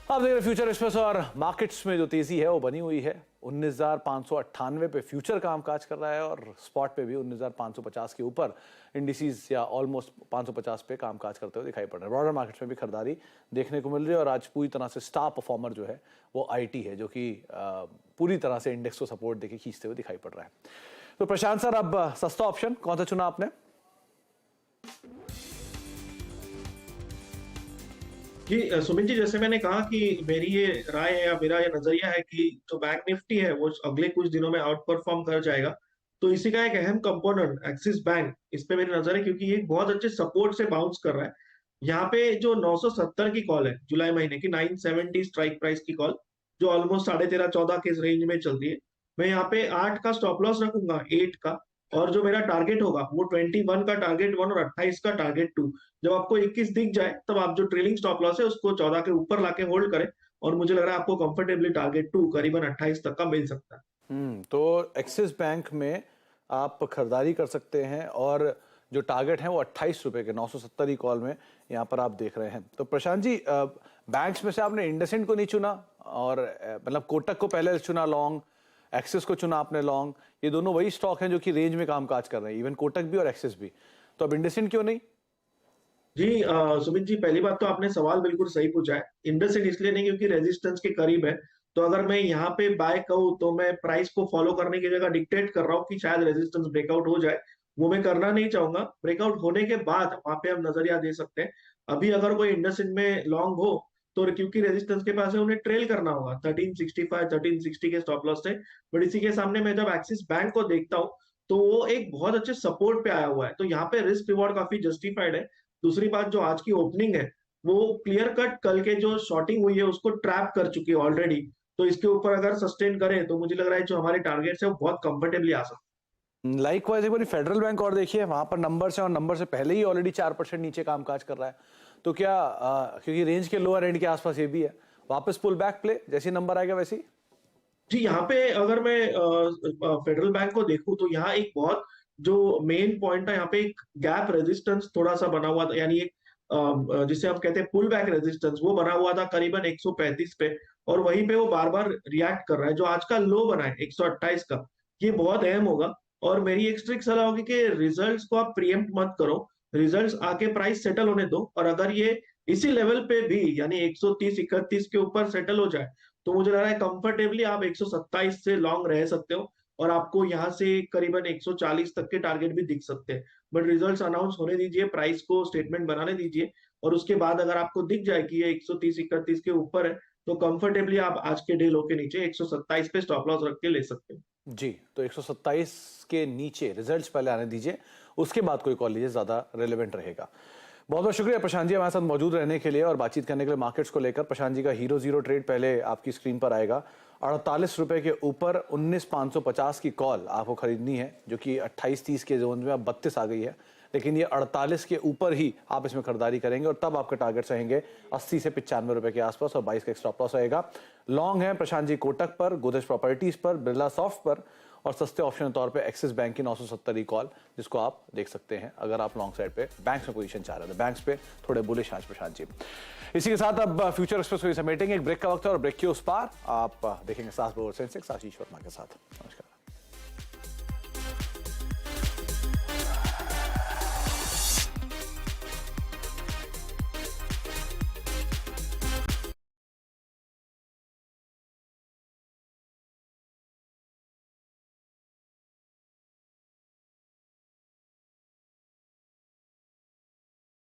आप देख रहे फ्यूचर एक्सप्रेस और मार्केट्स में जो तेजी है वो बनी हुई है। 19,598 पे फ्यूचर कामकाज कर रहा है और स्पॉट पे भी 19,550 के ऊपर इंडिसेस या ऑलमोस्ट 550 पे कामकाज करते हुए दिखाई पड़ रहे हैं। ब्रॉडर मार्केट्स में भी खरीदारी देखने को मिल रही है और आज पूरी तरह से स्टार परफॉर्मर जो है वो आईटी है, जो कि पूरी तरह से इंडेक्स को सपोर्ट देके खींचते हुए दिखाई पड़ रहा है। तो प्रशांत सर, अब सस्ता ऑप्शन कौन सा चुना आपने? जी सुमित जी, जैसे मैंने कहा कि मेरी ये राय है या मेरा ये नजरिया है कि जो बैंक निफ्टी है वो अगले कुछ दिनों में आउट परफॉर्म कर जाएगा। तो इसी का एक अहम कंपोनेंट एक्सिस बैंक, इस पे मेरी नजर है क्योंकि ये बहुत अच्छे सपोर्ट से बाउंस कर रहा है। यहाँ पे जो 970 की कॉल है जुलाई महीने की, 970 स्ट्राइक प्राइस की कॉल, जो ऑलमोस्ट 13.5-14 के रेंज में चलती है, मैं यहाँ पे 8 का स्टॉप लॉस रखूंगा, 8 का। और जो मेरा टारगेट होगा वो 21 का टारगेट 1 और 28 का टारगेट 2। जब आपको 21 दिख जाए तब आप जो ट्रेलिंग स्टॉप लॉस है उसको 14 के ऊपर लाके होल्ड करें, और मुझे लग रहा है आपको कंफर्टेबली टारगेट 2 करीबन 28 तक का मिल सकता है। तो एक्सिस बैंक में आप खरीदारी कर सकते हैं और जो टारगेट है वो 28 रुपए के 970 ही कॉल में यहाँ पर आप देख रहे हैं। तो प्रशांत जी, बैंक्स में से आपने इंडसइंड को नहीं चुना और मतलब कोटक को पहले चुना लॉन्ग, एक्सिस को चुना आपने लॉन्ग। ये दोनों वही स्टॉक हैं जो कि रेंज में कामकाज कर रहे हैं, इवन कोटक भी और एक्सिस भी। तो अब इंडसइंड क्यों नहीं? जी सुमित जी, पहली बात तो आपने सवाल बिल्कुल सही पूछा है। इंडसइंड इसलिए नहीं क्योंकि रेजिस्टेंस के करीब है। तो अगर मैं यहाँ पे बाय कहूँ तो मैं प्राइस को फॉलो करने की जगह डिक्टेट कर रहा हूँ कि शायद रेजिस्टेंस ब्रेकआउट हो जाए। वो मैं करना नहीं चाहूंगा। ब्रेकआउट होने के बाद वहां पे हम नजरिया दे सकते हैं। अभी अगर कोई इंडसइंड में लॉन्ग हो तो क्योंकि रेजिस्टेंस के पास है, उन्हें ट्रेल करना होगा 1365 1360 के स्टॉप लॉस से। बट इसी के सामने मैं जब एक्सिस बैंक को देखता हूँ तो वो एक बहुत अच्छे सपोर्ट पे आया हुआ है, तो यहाँ पे रिस्क रिवॉर्ड काफी जस्टिफाइड है। दूसरी बात, जो आज की ओपनिंग है वो क्लियर कट कल के जो शॉर्टिंग हुई है उसको ट्रैप कर चुकी है ऑलरेडी। तो इसके ऊपर अगर सस्टेन करें तो मुझे लग रहा है जो हमारे टारगेट्स है वो बहुत कंफर्टेबली आ सकते लाइक वाइज एक बार फेडरल बैंक और देखिए, वहां पर नंबर्स हैं और नंबर से पहले ही ऑलरेडी 4% नीचे कामकाज कर रहा है। तो क्या क्योंकि रेंज के लोअर एंड के आसपास ये भी है, वापस पुल बैक प्ले जैसे नंबर आएगा वैसे ही? जी, यहाँ पे अगर मैं फेडरल बैंक को देखूं तो यहाँ एक बहुत जो मेन पॉइंट है, यहाँ पे एक गैप रेजिस्टेंस थोड़ा सा बना हुआ था, यानी एक जिसे हम कहते हैं पुल बैक रेजिस्टेंस, वो बना हुआ था करीबन 135 पे। और वहीं पे वो बार बार रिएक्ट कर रहा है। जो आज का लो बना है 128 का, ये बहुत अहम होगा। और मेरी एक स्ट्रिक्ट सलाह होगी कि रिजल्ट्स को आप प्रीएम्प्ट मत करो, रिजल्ट्स आके प्राइस सेटल होने दो। और अगर ये इसी लेवल पे भी यानी 130 31 के ऊपर सेटल हो जाए तो मुझे लग रहा है कंफर्टेबली आप 127 से लॉन्ग रह सकते हो, और आपको यहाँ से करीबन 140 तक के टारगेट भी दिख सकते हैं। बट रिजल्ट्स अनाउंस होने दीजिए, प्राइस को स्टेटमेंट बनाने दीजिए, और उसके बाद अगर आपको दिख जाए कि ये 130 31 के ऊपर है तो कंफर्टेबली आप आज के डे लो के नीचे 127 पे स्टॉप लॉस रख के ले सकते हैं। जी, तो 127 के नीचे रिजल्ट्स पहले आने दीजिए, उसके बाद कोई कॉल लीजिए, ज्यादा रेलेवेंट रहेगा। बहुत बहुत शुक्रिया प्रशांत जी हमारे साथ मौजूद रहने के लिए और बातचीत करने के लिए मार्केट्स को लेकर। प्रशांत जी का हीरो जीरो ट्रेड पहले आपकी स्क्रीन पर आएगा। 48 रुपए के ऊपर 19,550 की कॉल आपको खरीदनी है, जो कि 28-30 के जोन में अब 32 आ गई है, लेकिन ये 48 के ऊपर ही आप इसमें खरीदारी करेंगे और तब आपके टारगेट्स रहेंगे 80 से 95 रुपए के आसपास और 22 का स्टॉप लॉस रहेगा। लॉन्ग है प्रशांत जी कोटक पर, गोदरेज प्रॉपर्टीज पर, बिरला सॉफ्ट पर, और सस्ते ऑप्शन के तौर पे एक्सिस बैंक की 970 कॉल, जिसको आप देख सकते हैं अगर आप लॉन्ग साइड पे बैंक्स में पोजीशन चाह रहे हैं। बैंक्स पे थोड़े बुलिश आज प्रशांत जी। इसी के साथ अब फ्यूचर एक्सप्रेस को समेटेंगे। एक ब्रेक का वक्त है और ब्रेक के उस पार आप देखेंगे सास सेंसेक्स आशीष वर्मा के साथ। नमस्कार।